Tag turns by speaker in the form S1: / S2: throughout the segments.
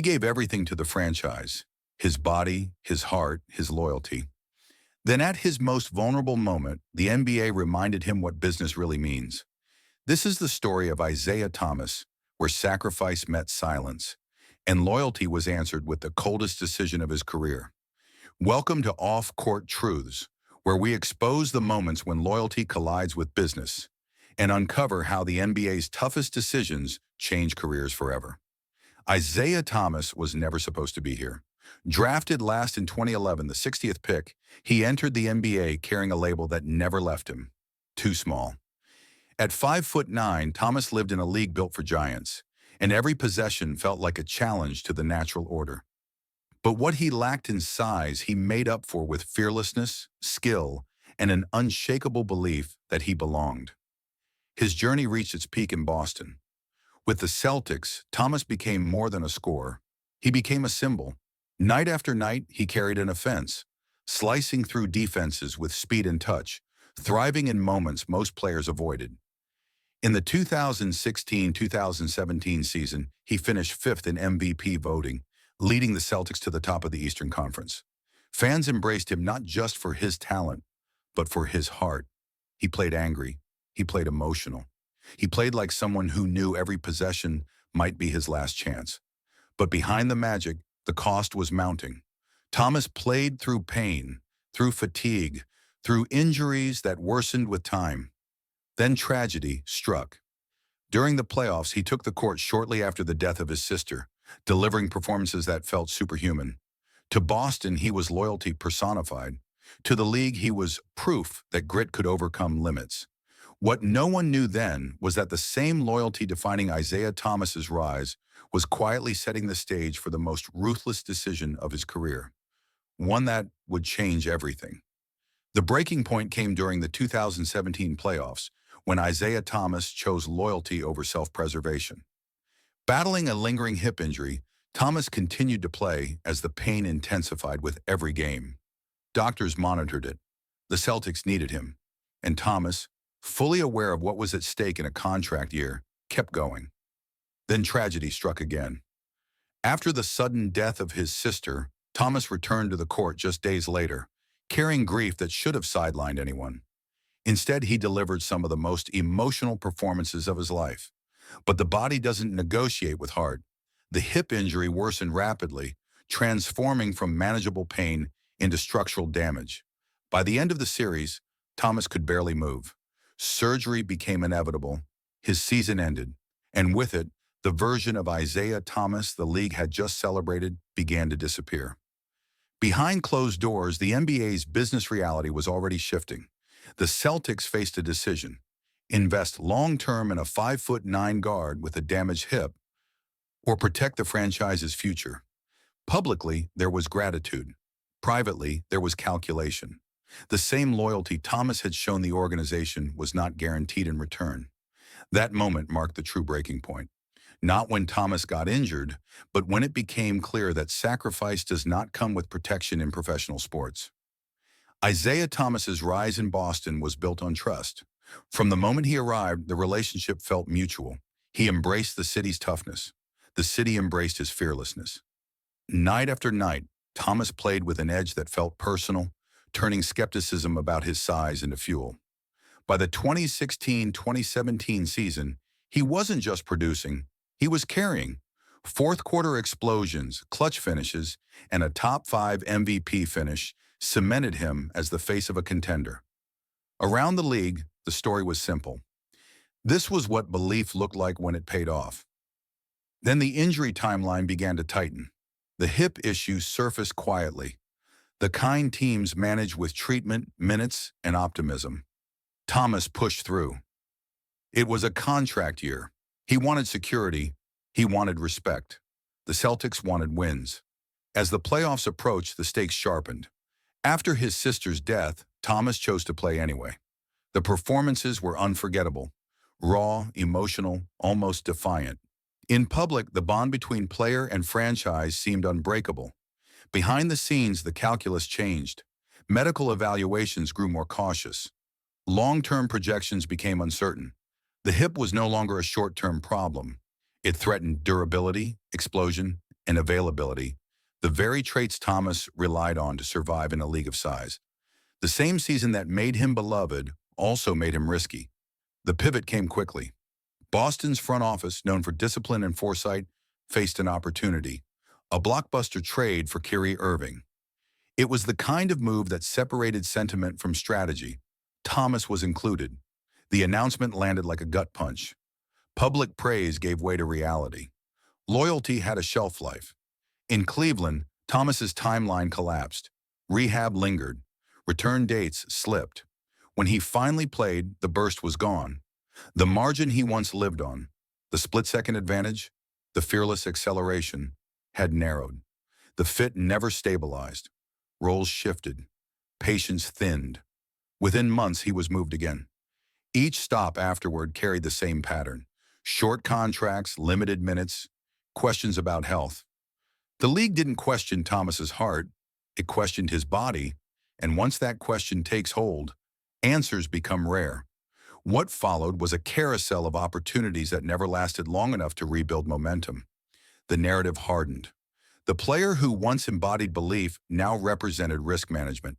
S1: gave everything to the franchise, his body, his heart, his loyalty. Then at his most vulnerable moment, the NBA reminded him what business really means. This is the story of Isaiah Thomas, where sacrifice met silence, and loyalty was answered with the coldest decision of his career. Welcome to Off-Court Truths, where we expose the moments when loyalty collides with business and uncover how the NBA's toughest decisions change careers forever. Isaiah Thomas was never supposed to be here. Drafted last in 2011, the 60th pick, he entered the NBA carrying a label that never left him: too small. At 5'9", Thomas lived in a league built for giants, and every possession felt like a challenge to the natural order. But what he lacked in size, he made up for with fearlessness, skill, and an unshakable belief that he belonged. His journey reached its peak in Boston. With the Celtics, Thomas became more than a scorer. He became a symbol. Night after night, he carried an offense, slicing through defenses with speed and touch, thriving in moments most players avoided. In the 2016-2017 season, he finished fifth in MVP voting, leading the Celtics to the top of the Eastern Conference. Fans embraced him not just for his talent, but for his heart. He played angry. He played emotional. He played like someone who knew every possession might be his last chance. But behind the magic, the cost was mounting. Thomas played through pain, through fatigue, through injuries that worsened with time. Then tragedy struck. During the playoffs, he took the court shortly after the death of his sister, delivering performances that felt superhuman. To Boston, he was loyalty personified. To the league, he was proof that grit could overcome limits. What no one knew then was that the same loyalty defining Isaiah Thomas's rise was quietly setting the stage for the most ruthless decision of his career, one that would change everything. The breaking point came during the 2017 playoffs, when Isaiah Thomas chose loyalty over self-preservation. Battling a lingering hip injury, Thomas continued to play as the pain intensified with every game. Doctors monitored it. The Celtics needed him. And Thomas, fully aware of what was at stake in a contract year, kept going. Then tragedy struck again. After the sudden death of his sister, Thomas returned to the court just days later, carrying grief that should have sidelined anyone. Instead, he delivered some of the most emotional performances of his life. But the body doesn't negotiate with heart. The hip injury worsened rapidly, transforming from manageable pain into structural damage. By the end of the series, Thomas could barely move. Surgery became inevitable. His season ended, and with it, the version of Isaiah Thomas the league had just celebrated began to disappear. Behind closed doors, the NBA's business reality was already shifting. The Celtics faced a decision: invest long-term in a 5'9" guard with a damaged hip, or protect the franchise's future. Publicly, there was gratitude. Privately, there was calculation. The same loyalty Thomas had shown the organization was not guaranteed in return. That moment marked the true breaking point. Not when Thomas got injured, but when it became clear that sacrifice does not come with protection in professional sports. Isaiah Thomas's rise in Boston was built on trust. From the moment he arrived, the relationship felt mutual. He embraced the city's toughness. The city embraced his fearlessness. Night after night, Thomas played with an edge that felt personal, turning skepticism about his size into fuel. By the 2016-2017 season, he wasn't just producing, he was carrying. Fourth-quarter explosions, clutch finishes, and a top-5 MVP finish cemented him as the face of a contender. Around the league, the story was simple. This was what belief looked like when it paid off. Then the injury timeline began to tighten. The hip issue surfaced quietly. The kind teams managed with treatment, minutes, and optimism. Thomas pushed through. It was a contract year. He wanted security. He wanted respect. The Celtics wanted wins. As the playoffs approached, the stakes sharpened. After his sister's death, Thomas chose to play anyway. The performances were unforgettable, raw, emotional, almost defiant. In public, the bond between player and franchise seemed unbreakable. Behind the scenes, the calculus changed. Medical evaluations grew more cautious. Long-term projections became uncertain. The hip was no longer a short-term problem. It threatened durability, explosion, and availability, the very traits Thomas relied on to survive in a league of size. The same season that made him beloved also made him risky. The pivot came quickly. Boston's front office, known for discipline and foresight, faced an opportunity, a blockbuster trade for Kyrie Irving. It was the kind of move that separated sentiment from strategy. Thomas was included. The announcement landed like a gut punch. Public praise gave way to reality. Loyalty had a shelf life. In Cleveland, Thomas's timeline collapsed. Rehab lingered. Return dates slipped. When he finally played, the burst was gone. The margin he once lived on, the split-second advantage, the fearless acceleration, had narrowed. The fit never stabilized. Roles shifted. Patience thinned. Within months, he was moved again. Each stop afterward carried the same pattern. Short contracts, limited minutes, questions about health. The league didn't question Thomas's heart. It questioned his body. And once that question takes hold, answers become rare. What followed was a carousel of opportunities that never lasted long enough to rebuild momentum. The narrative hardened. The player who once embodied belief now represented risk management.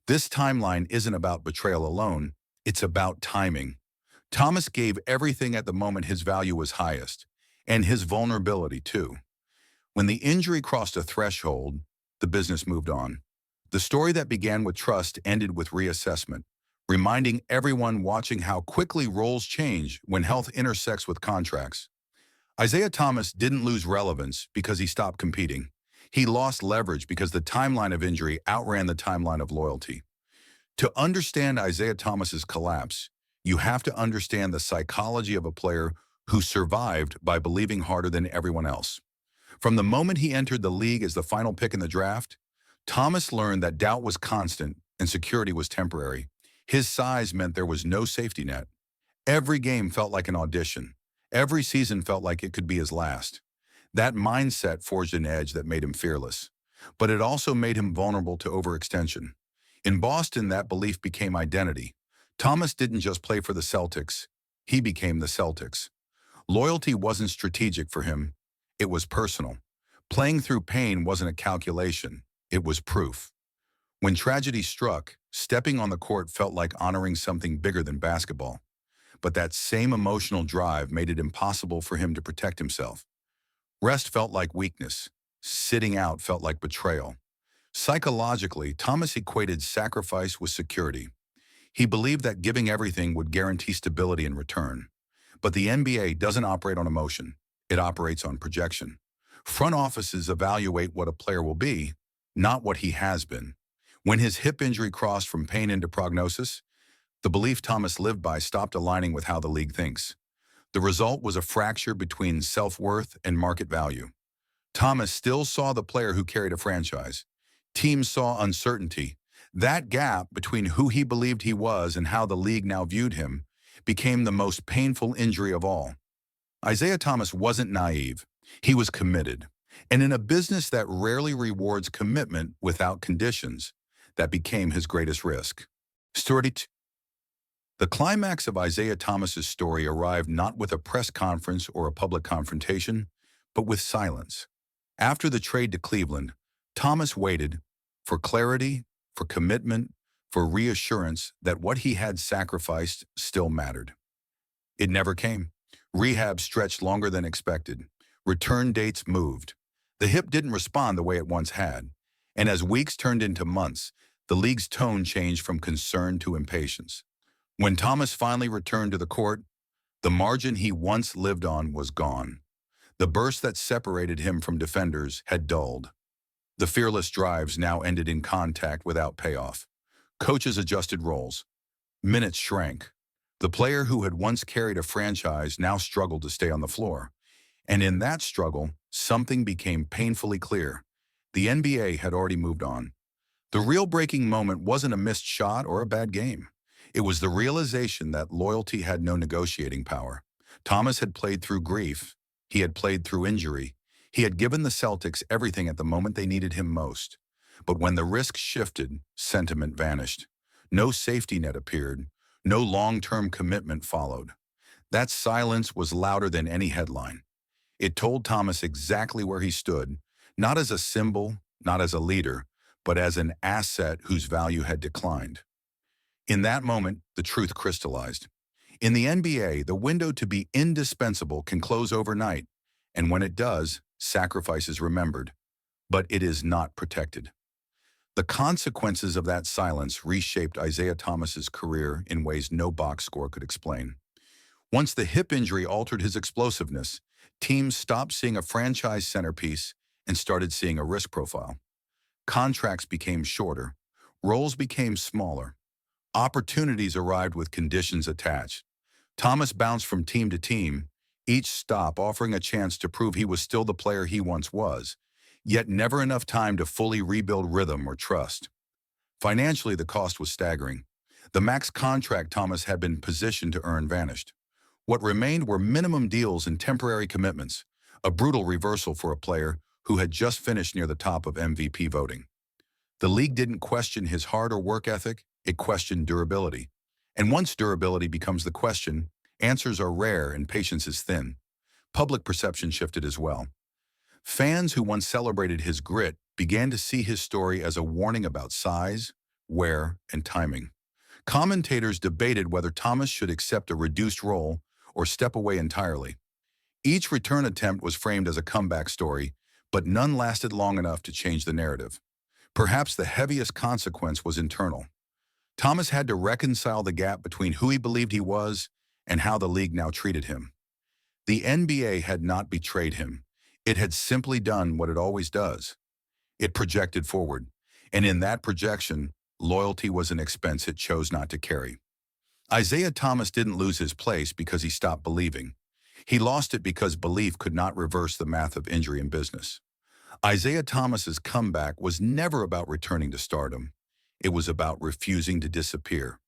S1: This timeline isn't about betrayal alone, it's about timing. Thomas gave everything at the moment his value was highest, and his vulnerability too. When the injury crossed a threshold, the business moved on. The story that began with trust ended with reassessment, reminding everyone watching how quickly roles change when health intersects with contracts. Isaiah Thomas didn't lose relevance because he stopped competing. He lost leverage because the timeline of injury outran the timeline of loyalty. To understand Isaiah Thomas's collapse, you have to understand the psychology of a player who survived by believing harder than everyone else. From the moment he entered the league as the final pick in the draft, Thomas learned that doubt was constant and security was temporary. His size meant there was no safety net. Every game felt like an audition. Every season felt like it could be his last. That mindset forged an edge that made him fearless. But it also made him vulnerable to overextension. In Boston, that belief became identity. Thomas didn't just play for the Celtics. He became the Celtics. Loyalty wasn't strategic for him. It was personal. Playing through pain wasn't a calculation. It was proof. When tragedy struck, stepping on the court felt like honoring something bigger than basketball. But that same emotional drive made it impossible for him to protect himself. Rest felt like weakness. Sitting out felt like betrayal. Psychologically, Thomas equated sacrifice with security. He believed that giving everything would guarantee stability in return. But the NBA doesn't operate on emotion. It operates on projection. Front offices evaluate what a player will be, not what he has been. When his hip injury crossed from pain into prognosis, the belief Thomas lived by stopped aligning with how the league thinks. The result was a fracture between self-worth and market value. Thomas still saw the player who carried a franchise. Teams saw uncertainty. That gap between who he believed he was and how the league now viewed him became the most painful injury of all. Isaiah Thomas wasn't naive. He was committed. And in a business that rarely rewards commitment without conditions, that became his greatest risk. Story 2. The climax of Isaiah Thomas's story arrived not with a press conference or a public confrontation, but with silence. After the trade to Cleveland, Thomas waited for clarity, for commitment, for reassurance that what he had sacrificed still mattered. It never came. Rehab stretched longer than expected. Return dates moved. The hip didn't respond the way it once had. And as weeks turned into months, the league's tone changed from concern to impatience. When Thomas finally returned to the court, the margin he once lived on was gone. The burst that separated him from defenders had dulled. The fearless drives now ended in contact without payoff. Coaches adjusted roles. Minutes shrank. The player who had once carried a franchise now struggled to stay on the floor. And in that struggle, something became painfully clear. The NBA had already moved on. The real breaking moment wasn't a missed shot or a bad game. It was the realization that loyalty had no negotiating power. Thomas had played through grief. He had played through injury. He had given the Celtics everything at the moment they needed him most. But when the risk shifted, sentiment vanished. No safety net appeared. No long-term commitment followed. That silence was louder than any headline. It told Thomas exactly where he stood, not as a symbol, not as a leader, but as an asset whose value had declined. In that moment, the truth crystallized. In the NBA, the window to be indispensable can close overnight, and when it does, sacrifice is remembered, but it is not protected. The consequences of that silence reshaped Isaiah Thomas's career in ways no box score could explain. Once the hip injury altered his explosiveness, teams stopped seeing a franchise centerpiece and started seeing a risk profile. Contracts became shorter, roles became smaller, opportunities arrived with conditions attached. Thomas bounced from team to team, each stop offering a chance to prove he was still the player he once was, yet never enough time to fully rebuild rhythm or trust. Financially, the cost was staggering. The max contract Thomas had been positioned to earn vanished. What remained were minimum deals and temporary commitments, a brutal reversal for a player who had just finished near the top of MVP voting. The league didn't question his heart or work ethic, it questioned durability. And once durability becomes the question, answers are rare and patience is thin. Public perception shifted as well. Fans who once celebrated his grit began to see his story as a warning about size, wear, and timing. Commentators debated whether Thomas should accept a reduced role or step away entirely. Each return attempt was framed as a comeback story, but none lasted long enough to change the narrative. Perhaps the heaviest consequence was internal. Thomas had to reconcile the gap between who he believed he was and how the league now treated him. The NBA had not betrayed him. It had simply done what it always does. It projected forward, and in that projection, loyalty was an expense it chose not to carry. Isaiah Thomas didn't lose his place because he stopped believing. He lost it because belief could not reverse the math of injury in business. Isaiah Thomas's comeback was never about returning to stardom. It was about refusing to disappear.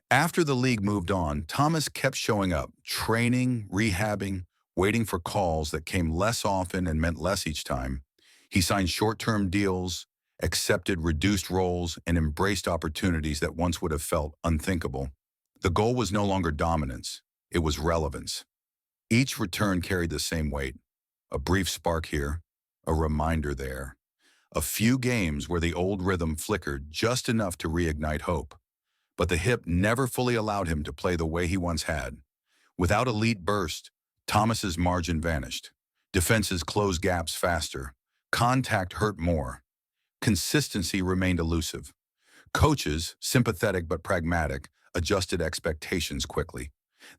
S1: After the league moved on, Thomas kept showing up, training, rehabbing, waiting for calls that came less often and meant less each time. He signed short-term deals, accepted reduced roles, and embraced opportunities that once would have felt unthinkable. The goal was no longer dominance, it was relevance. Each return carried the same weight. A brief spark here, a reminder there. A few games where the old rhythm flickered just enough to reignite hope. But the hip never fully allowed him to play the way he once had. Without elite burst, Thomas's margin vanished. Defenses closed gaps faster. Contact hurt more. Consistency remained elusive. Coaches, sympathetic but pragmatic, adjusted expectations quickly.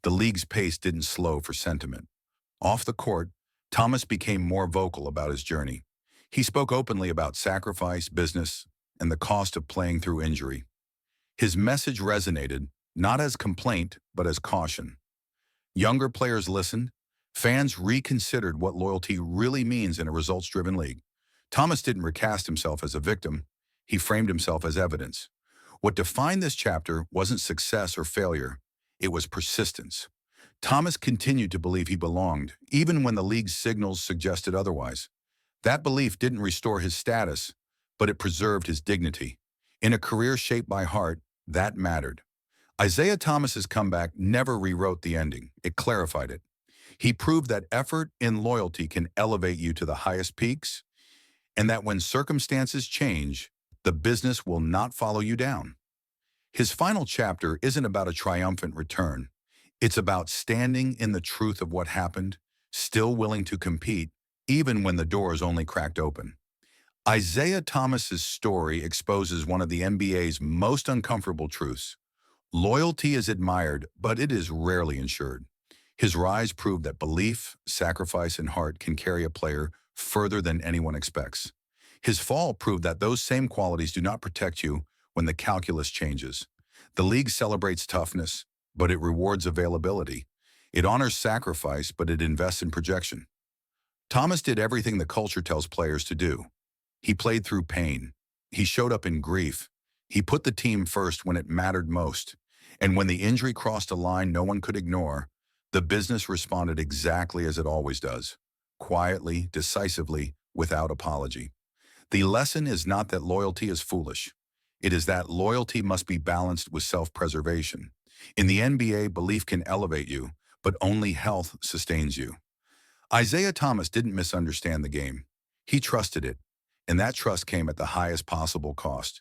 S1: The league's pace didn't slow for sentiment. Off the court, Thomas became more vocal about his journey. He spoke openly about sacrifice, business, and the cost of playing through injury. His message resonated, not as complaint, but as caution. Younger players listened. Fans reconsidered what loyalty really means in a results-driven league. Thomas didn't recast himself as a victim. He framed himself as evidence. What defined this chapter wasn't success or failure. It was persistence. Thomas continued to believe he belonged, even when the league's signals suggested otherwise. That belief didn't restore his status, but it preserved his dignity. In a career shaped by heart, that mattered. Isaiah Thomas's comeback never rewrote the ending. It clarified it. He proved that effort and loyalty can elevate you to the highest peaks, and that when circumstances change, the business will not follow you down. His final chapter isn't about a triumphant return. It's about standing in the truth of what happened, still willing to compete, even when the doors only cracked open. Isaiah Thomas's story exposes one of the NBA's most uncomfortable truths. Loyalty is admired, but it is rarely ensured. His rise proved that belief, sacrifice, and heart can carry a player further than anyone expects. His fall proved that those same qualities do not protect you when the calculus changes. The league celebrates toughness, but it rewards availability. It honors sacrifice, but it invests in projection. Thomas did everything the culture tells players to do. He played through pain. He showed up in grief. He put the team first when it mattered most. And when the injury crossed a line no one could ignore, the business responded exactly as it always does. Quietly, decisively, without apology. The lesson is not that loyalty is foolish. It is that loyalty must be balanced with self-preservation. In the NBA, belief can elevate you, but only health sustains you. Isaiah Thomas didn't misunderstand the game. He trusted it, and that trust came at the highest possible cost.